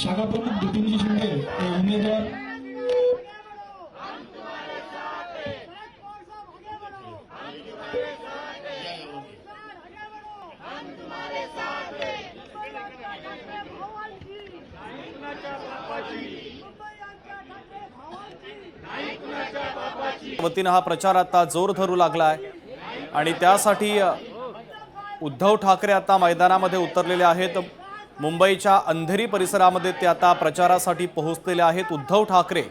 शाखा प्रमुख बिपिनजी शिंदे हे उमेदवार वतीनं हा प्रचार आता जोर धरू लागलाय आणि त्यासाठी उद्धव ठाकरे आता मैदानामध्ये उतरलेले आहेत। मुंबईच्या अंधेरी परिसरामध्ये ते आता प्रचारासाठी पोहोचलेले आहेत। उद्धव ठाकरे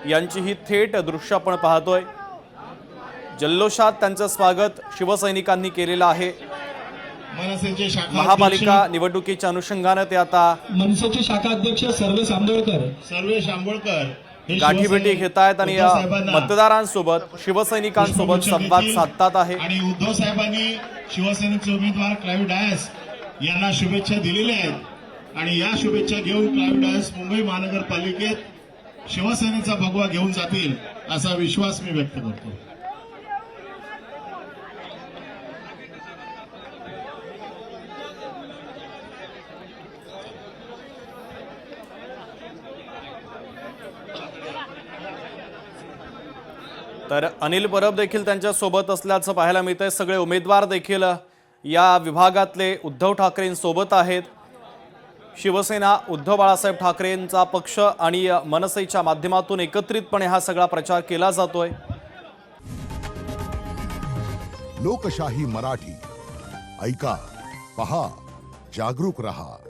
यांची ही थेट दृश्य आपण पाहतोय। जल्लोषात त्यांचं स्वागत शिवसैनिकांनी केलेलं आहे। महापालिका निवडणुकीच्या अनुषंगाने ते आता मनसेचे शाखा अध्यक्ष सर्वेश आंबोळकर गाठीभेटी घेत आहेत आणि मतदारांसोबत शिवसैनिकांसोबत संवाद साधतात आहे। आणि उद्धव साहेबांनी शिवसेनेचे उमेदवार क्लाइव्ह डायस यांना शुभेच्छा दिलेल्या आहेत आणि या शुभेच्छा घेऊन क्लाइव्ह डायस मुंबई महानगरपालिकेत शिवसेनेचा भगवा घेऊन जातील असा विश्वास मी व्यक्त करतो। तर अनिल परब देखील त्यांच्या सोबत असल्याचं पाहायला मिळतंय। सगळे उमेदवार देखील या विभागातले उद्धव ठाकरेंसोबत आहेत। शिवसेना उद्धव बाळासाहेब ठाकरेंचा पक्ष आणि मनसेच्या माध्यमातून एकत्रितपणे हा सगळा प्रचार केला जातोय। लोकशाही मराठी ऐका, पहा, जागरूक रहा।